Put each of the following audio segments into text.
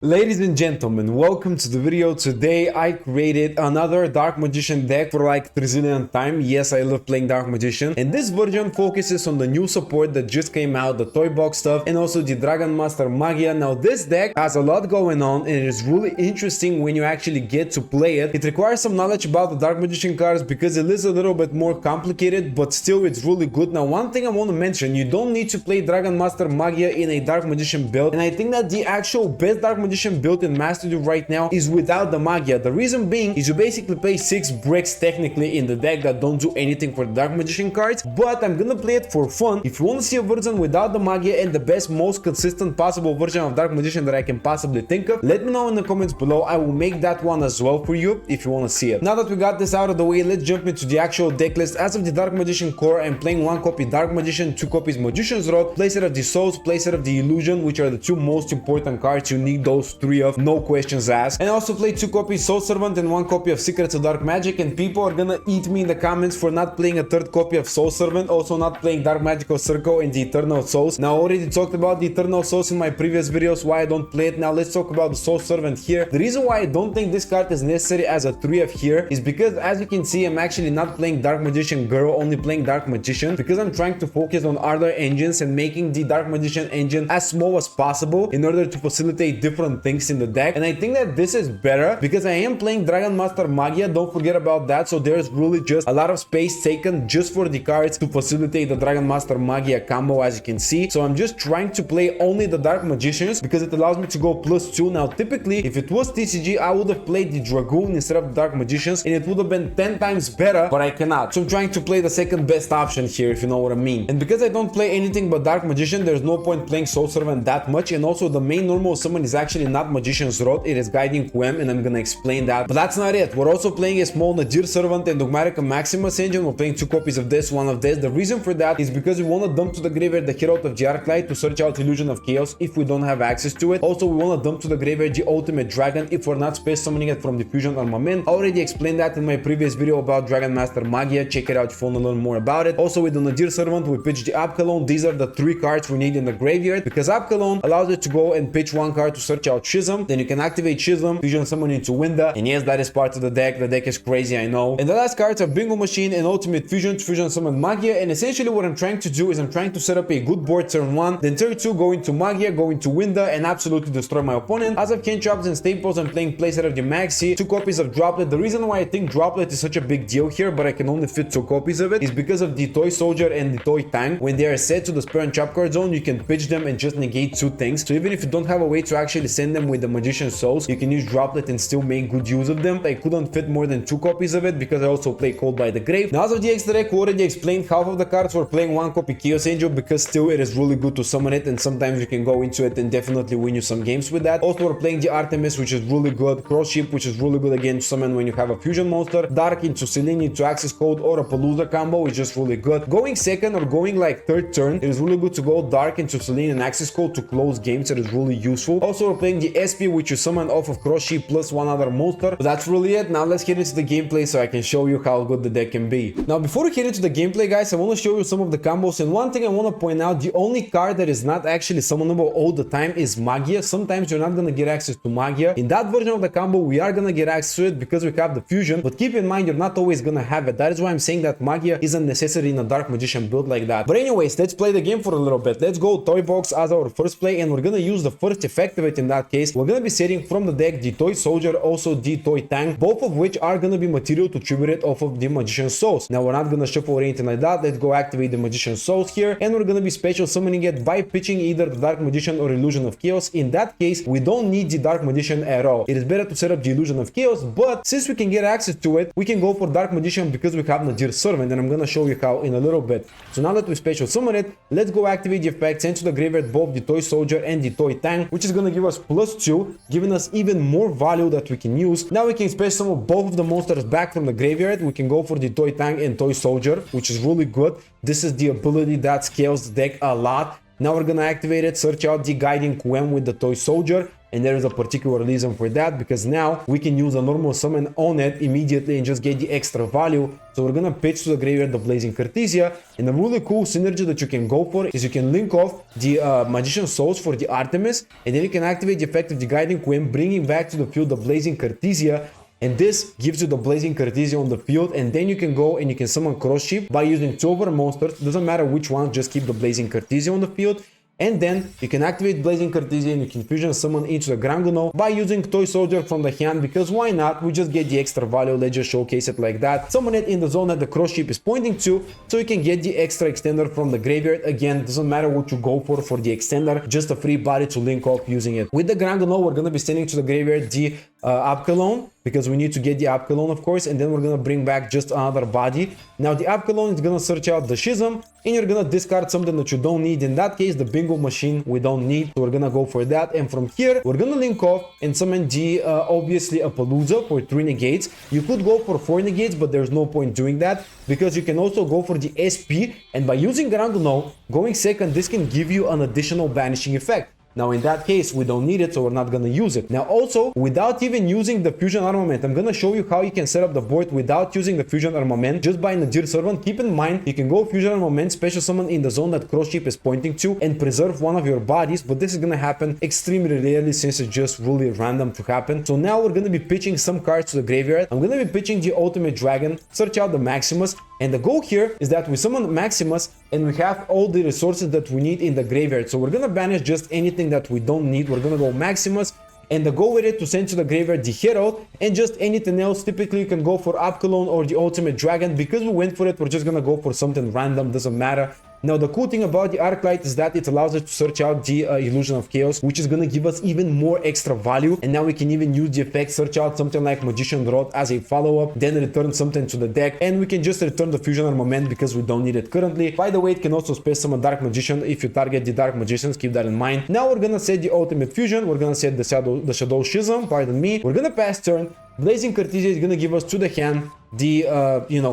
Ladies and gentlemen, welcome to the video. Today I created another Dark Magician deck for like 3 time. Yes, I love playing Dark Magician, and this version focuses on the new support that just came out, the toy box stuff, and also the Dragon Master Magia. Now this deck has a lot going on and it is really interesting when you actually get to play it. It requires some knowledge about the Dark Magician cards because it is a little bit more complicated, but still it's really good. Now one thing I want to mention, you don't need to play Dragon Master Magia in a Dark Magician build, and I think that the actual best Dark Magician built in Master Duel right now is without the Magia. The reason being is you basically play 6 bricks technically in the deck that don't do anything for the Dark Magician cards, but I'm gonna play it for fun. If you want to see a version without the Magia and the best, most consistent possible version of Dark Magician that I can possibly think of, let me know in the comments below. I will make that one as well for you if you want to see it. Now that we got this out of the way, let's jump into the actual deck list. As of the Dark Magician core, I'm playing 1 copy Dark Magician, 2 copies Magician's Rod, playset of the Souls, playset of the Illusion, which are the 2 most important cards. You need those 3 of, no questions asked. And I also play 2 copies Soul Servant and 1 copy of Secrets of Dark Magic, and people are gonna eat me in the comments for not playing a 3rd copy of Soul Servant, also not playing Dark Magical Circle and the Eternal Souls. Now I already talked about the Eternal Souls in my previous videos, why I don't play it. Now let's talk about the Soul Servant here. The reason why I don't think this card is necessary as a 3 of here is because, as you can see, I'm actually not playing Dark Magician Girl, only playing Dark Magician, because I'm trying to focus on other engines and making the Dark Magician engine as small as possible in order to facilitate different things in the deck. And I think that this is better because I am playing Dragon Master Magia, don't forget about that, so there's really just a lot of space taken just for the cards to facilitate the Dragon Master Magia combo, as you can see. So I'm just trying to play only the Dark Magicians because it allows me to go +2. Now typically if it was TCG, I would have played the Dragoon instead of the Dark Magicians and it would have been 10 times better, but I cannot. So I'm trying to play the second best option here, if you know what I mean. And because I don't play anything but Dark Magician, there's no point playing Soul Servant that much, and also the main normal summon is actually not Magician's Rod, it is Guiding Quem, and I'm gonna explain that. But that's not it. We're also playing a small Nadir Servant and Dogmatica Maximus engine. We're playing 2 copies of this, 1 of this. The reason for that is because we want to dump to the graveyard the Herald of the Arclight to search out Illusion of Chaos if we don't have access to it. Also, we want to dump to the graveyard the Ultimate Dragon if we're not space summoning it from the Fusion Armament. I already explained that in my previous video about Dragon Master Magia. Check it out if you want to learn more about it. Also, with the Nadir Servant, we pitch the Abkalon. These are the 3 cards we need in the graveyard because Abkalon allows you to go and pitch 1 card to search out Schism. Then you can activate Schism, Fusion Summon into Winda, and yes, that is part of the deck. The deck is crazy, I know. And the last cards are Bingo Machine and Ultimate Fusion to Fusion Summon Magia. And essentially what I'm trying to do is I'm trying to set up a good board turn 1, then turn 2 go into Magia, go into Winda, and absolutely destroy my opponent. As of Cantrops and Staples, I'm playing playset of the Maxi, 2 copies of Droplet. The reason why I think Droplet is such a big deal here, but I can only fit 2 copies of it, is because of the Toy Soldier and the Toy Tank. When they are set to the Spare and Chop card zone, you can pitch them and just negate 2 things. So even if you don't have a way to actually send them with the Magician Souls, you can use Droplet and still make good use of them. I couldn't fit more than 2 copies of it because I also play Cold by the Grave. Now as of the extra deck, we already explained half of the cards. We're playing 1 copy Chaos Angel because still it is really good to summon it, and sometimes you can go into it and definitely win you some games with that. Also, we're playing the Artemis, which is really good, Cross Ship, which is really good again to summon when you have a fusion monster, Dark into Selene into Access Code, or a Palooza combo is just really good. Going second or going like 3rd turn, it is really good to go Dark into Selene and Access Code to close games. It is really useful. Also, we're playing the SP, which you summon off of Cross Ship plus 1 other monster. But that's really it. Now let's get into the gameplay so I can show you how good the deck can be. Now before we get into the gameplay, guys, I want to show you some of the combos, and one thing I want to point out, the only card that is not actually summonable all the time is Magia. Sometimes you're not gonna get access to Magia. In that version of the combo, we are gonna get access to it because we have the fusion, but keep in mind you're not always gonna have it. That is why I'm saying that Magia isn't necessary in a Dark Magician build like that. But anyways, let's play the game for a little bit. Let's go Toy Box as our first play, and we're gonna use the first effect of it. In that case, we're gonna be setting from the deck the Toy Soldier, also the Toy Tank, both of which are gonna be material to tribute it off of the Magician Souls. Now we're not gonna shuffle or anything like that. Let's go activate the Magician Souls here, and we're gonna be special summoning it by pitching either the Dark Magician or Illusion of Chaos. In that case, we don't need the Dark Magician at all. It is better to set up the Illusion of Chaos, but since we can get access to it, we can go for Dark Magician because we have Nadir Servant, and I'm gonna show you how in a little bit. So now that we special summon it, let's go activate the effect, send to the graveyard both the Toy Soldier and the Toy Tank, which is gonna give us +2, giving us even more value that we can use. Now we can special summon both of the monsters back from the graveyard. We can go for the Toy Tank and Toy Soldier, which is really good. This is the ability that scales the deck a lot. Now we're gonna activate it, search out the Guiding Quem with the Toy Soldier, And there is a particular reason for that, because now we can use a normal summon on it immediately and just get the extra value. So we're gonna pitch to the graveyard the Blazing Cartesia, and a really cool synergy that you can go for is you can link off the Magician Souls for the Artemis, and then you can activate the effect of the Guiding Queen, bringing back to the field the Blazing Cartesia, and this gives you the Blazing Cartesia on the field, and then you can go and you can summon Cross Sheep by using 2 of our monsters. Doesn't matter which one, just keep the Blazing Cartesia on the field. And then you can activate Blazing Cartesia and you can fusion summon into the Granguno by using Toy Soldier from the hand, because why not? We just get the extra value, let's just showcase it like that. Summon it in the zone that the Cross Sheep is pointing to, so you can get the extra extender from the graveyard. Again, doesn't matter what you go for the extender, just a free body to link up using it. With the Granguno, we're gonna be sending to the graveyard the Apkalon, because we need to get the Apkalon, of course, and then we're gonna bring back just another body. Now the Apkalon is gonna search out the Schism, and you're gonna discard something that you don't need. In that case, the Bingo Machine we don't need, so we're gonna go for that. And from here, we're gonna link off and summon the obviously a Palooza for 3 negates. You could go for 4 negates, but there's no point doing that, because you can also go for the SP, and by using Granguno, going second, this can give you an additional banishing effect. Now in that case, we don't need it, so we're not gonna use it. Now also, without even using the Fusion Armament, I'm gonna show you how you can set up the board without using the Fusion Armament, just by Nadir Servant. Keep in mind, you can go Fusion Armament, special summon in the zone that Cross Sheep is pointing to, and preserve one of your bodies, but this is gonna happen extremely rarely since it's just really random to happen. So now we're gonna be pitching some cards to the graveyard. I'm gonna be pitching the Ultimate Dragon, search out the Maximus, and the goal here is that we summon Maximus and we have all the resources that we need in the graveyard. So we're gonna banish just anything that we don't need. We're gonna go Maximus, and the goal with it to send to the graveyard the Herald, and just anything else. Typically you can go for Apkalon or the Ultimate Dragon. Because we went for it, we're just gonna go for something random, doesn't matter. Now the cool thing about the Arclight is that it allows us to search out the Illusion of Chaos, which is gonna give us even more extra value. And now we can even use the effect, search out something like Magician Rod as a follow-up, then return something to the deck, and we can just return the Fusion Armament because we don't need it currently. By the way, it can also space summon Dark Magician if you target the Dark Magicians, keep that in mind. Now we're gonna set the Ultimate Fusion, we're gonna set the Shadow Schism, pardon me. We're gonna pass turn. Blazing Cartesia is gonna give us to the hand the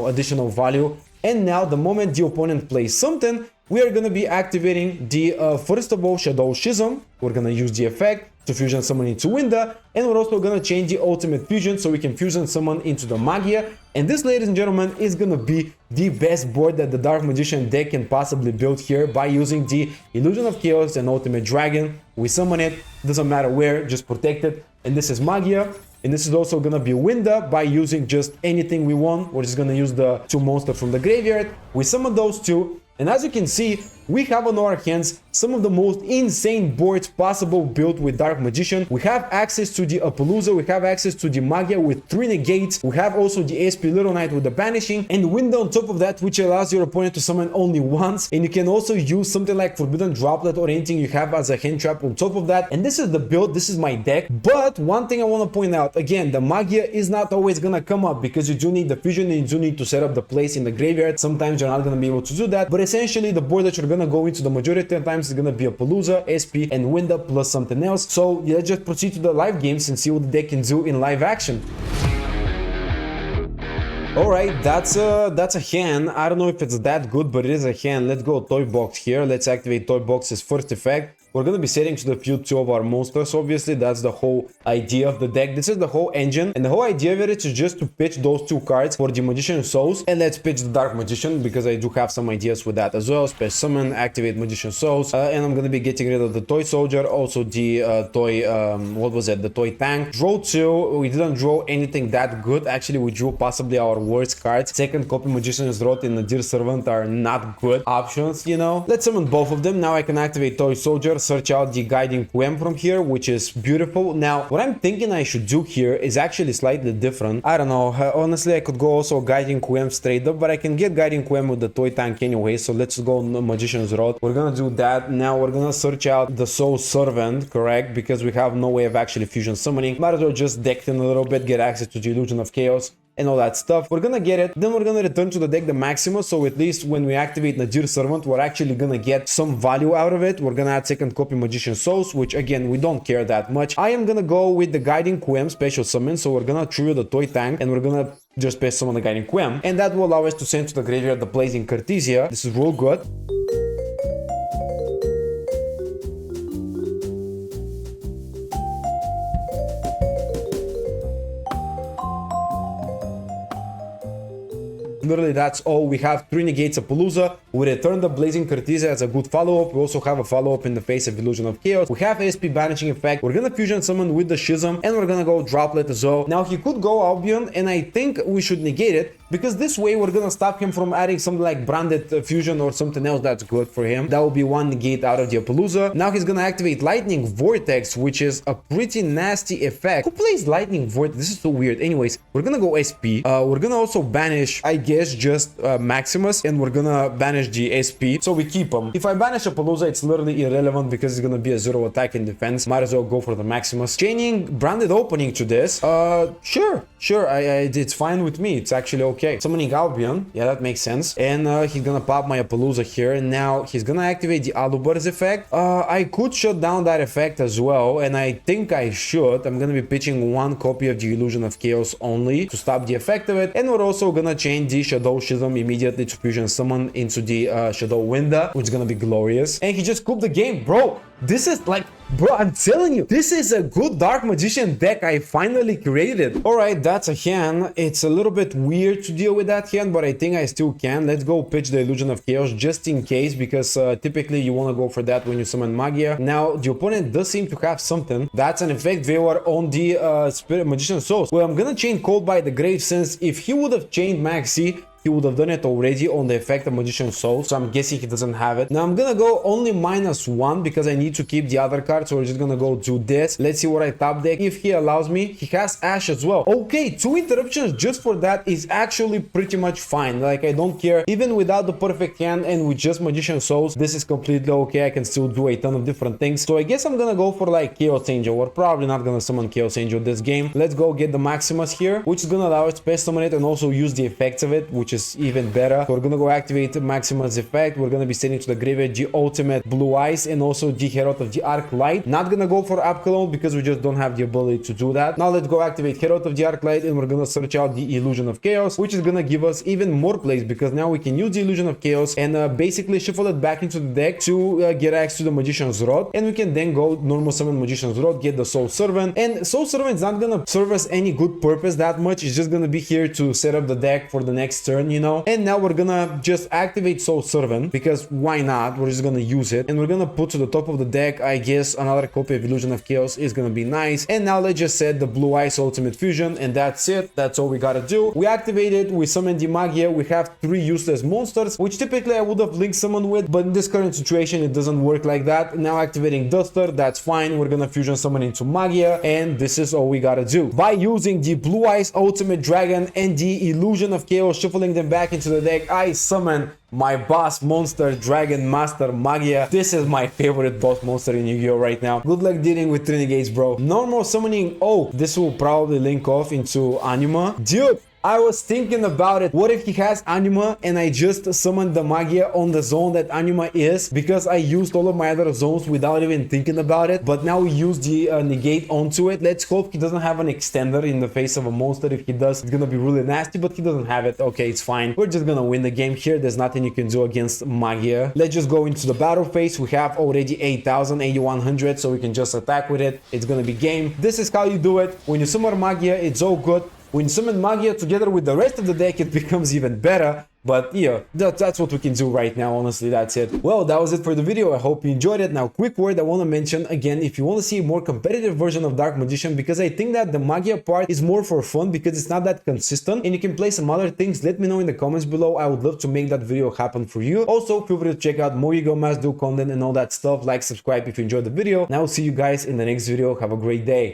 additional value. And now the moment the opponent plays something, we are going to be activating the first of all Shadow Schism. We're going to use the effect to fusion summon into Winda, and we're also going to change the Ultimate Fusion so we can fusion summon into the Magia. And this, ladies and gentlemen, is going to be the best board that the Dark Magician deck can possibly build here by using the Illusion of Chaos and Ultimate Dragon. We summon it, doesn't matter where, just protect it. And this is Magia. And this is also gonna be Winda by using just anything we want. We're just gonna use the 2 monsters from the graveyard. We summon those 2, and as you can see, we have on our hands some of the most insane boards possible built with Dark Magician. We have access to the Palooza, we have access to the Magia with 3 negates, we have also the SP Little Knight with the banishing, and Winda on top of that, which allows your opponent to summon only once. And you can also use something like Forbidden Droplet or anything you have as a hand trap on top of that. And this is the build, this is my deck. But one thing I want to point out, again, the Magia is not always gonna come up, because you do need the fusion and you do need to set up the place in the graveyard. Sometimes you're not gonna be able to do that, but essentially the board that you're gonna go into the majority of times is gonna be a Palooza, SP, and Winda plus something else. So yeah, let's just proceed to the live games and see what the deck can do in live action. Alright, that's a hand. I don't know if it's that good, but it is a hand. Let's go Toy Box here. Let's activate Toy Box's first effect. We're going to be setting to the field 2 of our monsters. Obviously, that's the whole idea of the deck. This is the whole engine. And the whole idea of it is just to pitch those 2 cards for the Magician Souls. And let's pitch the Dark Magician, because I do have some ideas with that as well. Special Summon, activate Magician Souls. And I'm going to be getting rid of the Toy Soldier. Also the Toy, what was it? The Toy Tank. Draw 2. We didn't draw anything that good. Actually, we drew possibly our worst cards. Second copy Magician's Rod and Nadir Servant are not good options, you know. Let's summon both of them. Now I can activate Toy Soldier, search out the Guiding Queen from here, which is beautiful. Now what I'm thinking I should do here is actually slightly different. I don't know, honestly I could go also Guiding Queen straight up, but I can get Guiding Queen with the Toy Tank anyway, so let's go on the Magician's Rod. We're gonna do that. Now we're gonna search out the Soul Servant, correct, because we have no way of actually fusion summoning. Might as well just deck in a little bit, get access to the Illusion of Chaos and all that stuff. We're gonna get it, then we're gonna return to the deck the Maximus, so at least when we activate Nadir Servant, we're actually gonna get some value out of it. We're gonna add second copy Magician Souls, which again, we don't care that much. I am gonna go with the Guiding Queen special summon, so we're gonna trio the Toy Tank, and we're gonna just special summon the Guiding Queen, and that will allow us to send to the graveyard the Blazing Cartesia. This is real good. literally that's all. We have 3 negates of Palooza. We return the Blazing Curtiza as a good follow-up. We also have a follow-up in the face of Illusion of Chaos. We have SP Banishing Effect. We're gonna fusion summon with the Schism, and we're gonna go Droplet as well. Now he could go Albion, and I think we should negate it, because this way we're gonna stop him from adding something like Branded Fusion or something else that's good for him. That will be 1 negate out of the Appaloosa. Now he's gonna activate Lightning Vortex, which is a pretty nasty effect. Who plays Lightning Vortex? This is so weird. Anyways, we're gonna go SP. We're gonna also banish, I guess, just Maximus, and we're gonna banish the SP, so we keep him. If I banish Appaloosa, it's literally irrelevant because it's gonna be a 0 attack and defense. Might as well go for the Maximus. Chaining Branded Opening to this, sure, it's fine with me. It's actually okay. Summoning Albion, yeah, that makes sense. And he's gonna pop my Appaloosa here, and now he's gonna activate the Alubar's effect. I could shut down that effect as well, and I think I should. I'm gonna be pitching 1 copy of the Illusion of Chaos only to stop the effect of it, and we're also gonna change the Shadow Schism immediately to fusion summon into the Shadow Winda, which is gonna be glorious. And he just cooked the game, bro. This is like, bro, I'm telling you, this is a good Dark Magician deck I finally created. Alright, that's a hand. It's a little bit weird to deal with that hand, but I think I still can. Let's go pitch the Illusion of Chaos just in case, because typically you want to go for that when you summon Magia. Now, the opponent does seem to have something. That's an effect viewer on the Spirit Magician Souls. Well, I'm gonna chain Cold by the Grave, since if he would have chained Maxi, he would have done it already on the effect of Magician Soul, so I'm guessing he doesn't have it. Now I'm gonna go only -1 because I need to keep the other card, so we're just gonna go do this. Let's see what I top deck. If he allows me, he has Ash as well. Okay, 2 interruptions just for that is actually pretty much fine. Like, I don't care. Even without the perfect hand and with just Magician Souls, this is completely okay. I can still do a ton of different things. So I guess I'm gonna go for like Chaos Angel. We're probably not gonna summon Chaos Angel this game. Let's go get the Maximus here, which is gonna allow us to space summon it and also use the effects of it, which is even better. So we're gonna go activate Maximus effect. We're gonna be sending to the graveyard the ultimate Blue Eyes and also the Herald of the Arc Light. Not gonna go for Upcalone because we just don't have the ability to do that. Now let's go activate Herald of the Arc Light, and we're gonna search out the Illusion of Chaos, which is gonna give us even more plays, because now we can use the Illusion of Chaos and basically shuffle it back into the deck to get access to the Magician's Rod, and we can then go normal summon Magician's Rod, get the Soul Servant. And Soul Servant is not gonna serve us any good purpose that much. It's just gonna be here to set up the deck for the next turn, you know. And now we're gonna just activate Soul Servant, because why not? We're just gonna use it, and we're gonna put to the top of the deck, I guess, another copy of Illusion of Chaos is gonna be nice. And now let's just set the Blue Eyes Ultimate Fusion, and that's it. That's all we gotta do. We activate it, we summon the Magia. We have 3 useless monsters, which typically I would have Link summoned with, but in this current situation it doesn't work like that. Now activating Duster, that's fine. We're gonna fusion summon into Magia, and this is all we gotta do. By using the Blue Eyes Ultimate Dragon and the Illusion of Chaos, shuffling them back into the deck, I summon my boss monster, Dragon Master Magia. This is my favorite boss monster in Yu-Gi-Oh right now. Good luck dealing with Renegades, bro. Normal summoning. Oh, this will probably link off into Anima. Dude, I was thinking about it. What if he has Anima and I just summoned the Magia on the zone that Anima is, because I used all of my other zones without even thinking about it, but now we use the negate onto it. Let's hope he doesn't have an extender in the face of a monster. If he does, it's gonna be really nasty, but he doesn't have it. Okay, it's fine. We're just gonna win the game here. There's nothing you can do against Magia. Let's just go into the battle phase. We have already 8,000, 8,100, so we can just attack with it. It's gonna be game. This is how you do it. When you summon Magia, it's all good. When you summon Magia together with the rest of the deck, it becomes even better. But yeah, that's what we can do right now. Honestly, that's it. Well, that was it for the video. I hope you enjoyed it. Now, quick word I want to mention again, if you want to see a more competitive version of Dark Magician, because I think that the Magia part is more for fun because it's not that consistent and you can play some other things, let me know in the comments below. I would love to make that video happen for you. Also, feel free to check out more Yu-Gi-Oh! Mass Duel content and all that stuff. Like, subscribe if you enjoyed the video. And I will see you guys in the next video. Have a great day.